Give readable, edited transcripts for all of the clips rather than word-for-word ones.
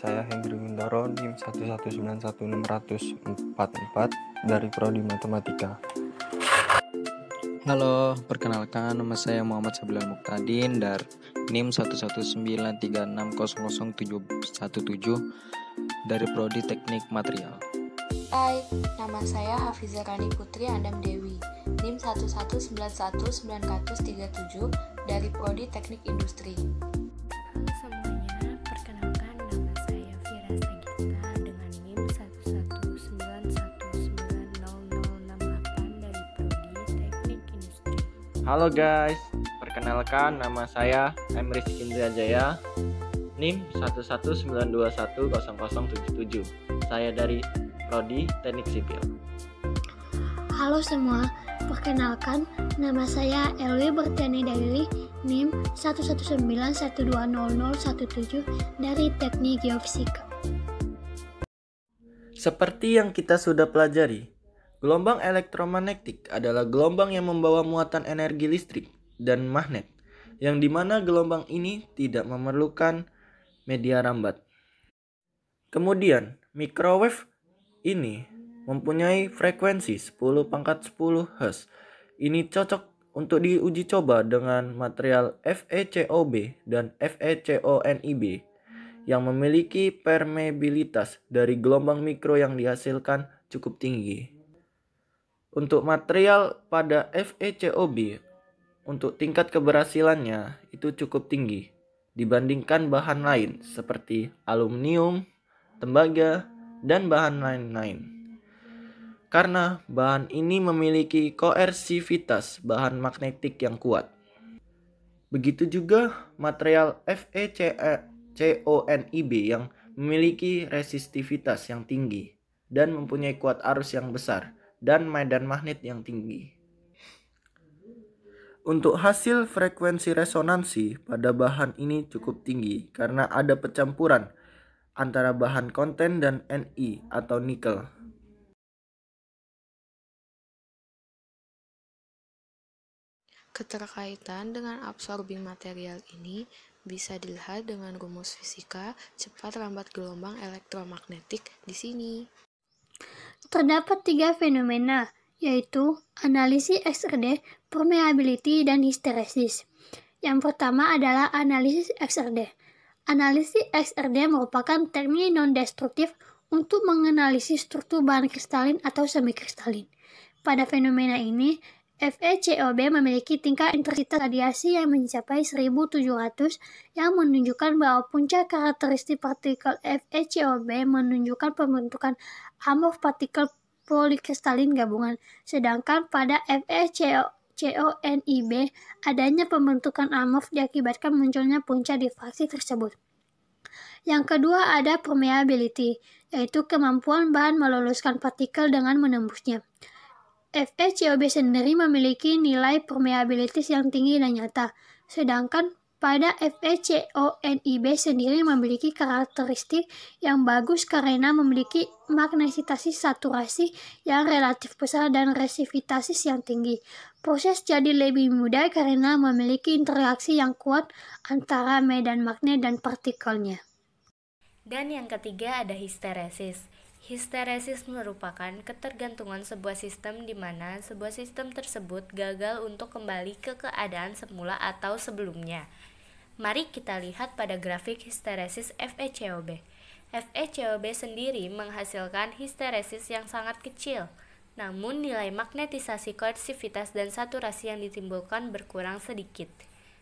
saya Hendri Windoro, NIM 1191644 dari Prodi Matematika. Halo, perkenalkan nama saya Muhammad Sabilan Muktadin dari NIM 11936000717 dari Prodi Teknik Material. Hai, nama saya Hafizah Rani Putri Andam Dewi, NIM 1191937 dari Prodi Teknik Industri. Halo semuanya, perkenalkan nama saya Fira Sagita dengan NIM 119190068 dari Prodi Teknik Industri. Halo guys, perkenalkan nama saya Emris Indra Jaya, NIM 119210077. Saya dari Prodi Teknik Sipil. Halo semua, perkenalkan nama saya Elwi Bertiani Daili, NIM 119120017 dari Teknik Geofisika. Seperti yang kita sudah pelajari, gelombang elektromagnetik adalah gelombang yang membawa muatan energi listrik dan magnet, yang dimana gelombang ini tidak memerlukan media rambat. Kemudian, microwave ini mempunyai frekuensi 10⁻10 Hz. Ini cocok untuk diuji coba dengan material FeCOB dan FeCONIB yang memiliki permeabilitas dari gelombang mikro yang dihasilkan cukup tinggi. Untuk material pada FeCOB, untuk tingkat keberhasilannya itu cukup tinggi dibandingkan bahan lain seperti aluminium, tembaga, dan bahan lain-lain. Karena bahan ini memiliki koersivitas bahan magnetik yang kuat. Begitu juga material FeCONIB yang memiliki resistivitas yang tinggi dan mempunyai kuat arus yang besar dan medan magnet yang tinggi. Untuk hasil frekuensi resonansi pada bahan ini cukup tinggi karena ada pencampuran antara bahan konten dan Ni atau nikel. Keterkaitan dengan absorbing material ini bisa dilihat dengan rumus fisika cepat lambat gelombang elektromagnetik di sini. Terdapat 3 fenomena, yaitu analisis XRD, permeability, dan histeresis. Yang pertama adalah analisis XRD. Analisis XRD merupakan teknik non-destruktif untuk menganalisis struktur bahan kristalin atau semikristalin. Pada fenomena ini, FeCOB memiliki tingkat intensitas radiasi yang mencapai 1700 yang menunjukkan bahwa puncak karakteristik partikel FeCOB menunjukkan pembentukan amorf partikel polikristalin gabungan, sedangkan pada FeCONIB adanya pembentukan amorf diakibatkan munculnya puncak difraksi tersebut. Yang kedua ada permeability, yaitu kemampuan bahan meloluskan partikel dengan menembusnya. FeCOB sendiri memiliki nilai permeabilitas yang tinggi dan nyata, sedangkan pada FeCONIB sendiri memiliki karakteristik yang bagus karena memiliki magnetisitas saturasi yang relatif besar dan resistivitas yang tinggi. Proses jadi lebih mudah karena memiliki interaksi yang kuat antara medan magnet dan partikelnya. Dan yang ketiga ada histeresis. Histeresis merupakan ketergantungan sebuah sistem di mana sebuah sistem tersebut gagal untuk kembali ke keadaan semula atau sebelumnya. Mari kita lihat pada grafik histeresis FeCOB. FeCOB sendiri menghasilkan histeresis yang sangat kecil, namun nilai magnetisasi koersivitas dan saturasi yang ditimbulkan berkurang sedikit.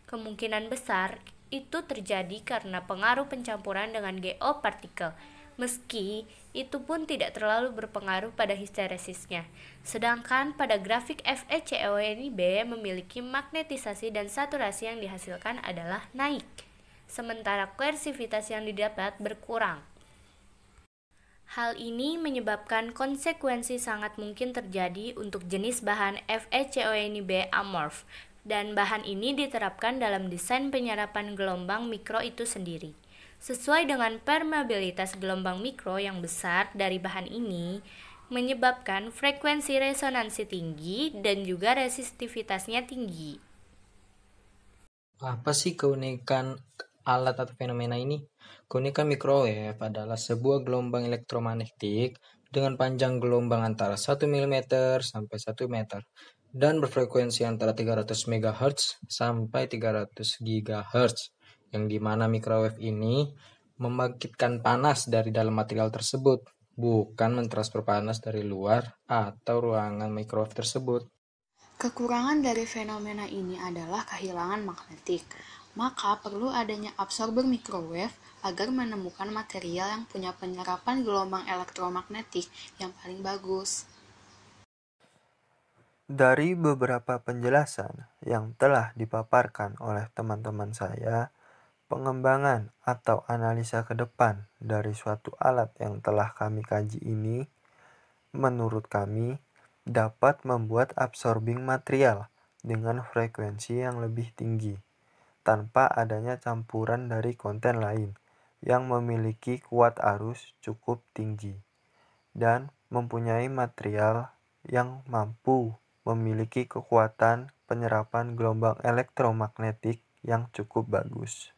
Kemungkinan besar itu terjadi karena pengaruh pencampuran dengan GO partikel. Meski itu pun tidak terlalu berpengaruh pada histeresisnya. Sedangkan pada grafik FeCONIB memiliki magnetisasi dan saturasi yang dihasilkan adalah naik, sementara koersivitas yang didapat berkurang. Hal ini menyebabkan konsekuensi sangat mungkin terjadi untuk jenis bahan FeCONIB amorf, dan bahan ini diterapkan dalam desain penyerapan gelombang mikro itu sendiri. Sesuai dengan permeabilitas gelombang mikro yang besar dari bahan ini, menyebabkan frekuensi resonansi tinggi dan juga resistivitasnya tinggi. Apa sih keunikan alat atau fenomena ini? Keunikan microwave adalah sebuah gelombang elektromagnetik dengan panjang gelombang antara 1 mm sampai 1 meter dan berfrekuensi antara 300 MHz sampai 300 GHz, yang dimana microwave ini membangkitkan panas dari dalam material tersebut, bukan mentransfer panas dari luar atau ruangan microwave tersebut. Kekurangan dari fenomena ini adalah kehilangan magnetik. Maka perlu adanya absorber microwave agar menemukan material yang punya penyerapan gelombang elektromagnetik yang paling bagus. Dari beberapa penjelasan yang telah dipaparkan oleh teman-teman saya, pengembangan atau analisa ke depan dari suatu alat yang telah kami kaji ini, menurut kami, dapat membuat absorbing material dengan frekuensi yang lebih tinggi, tanpa adanya campuran dari konten lain yang memiliki kuat arus cukup tinggi, dan mempunyai material yang mampu memiliki kekuatan penyerapan gelombang elektromagnetik yang cukup bagus.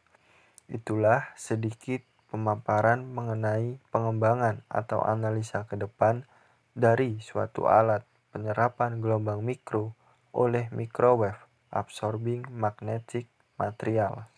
Itulah sedikit pemaparan mengenai pengembangan atau analisa ke depan dari suatu alat penyerapan gelombang mikro oleh microwave absorbing magnetic material.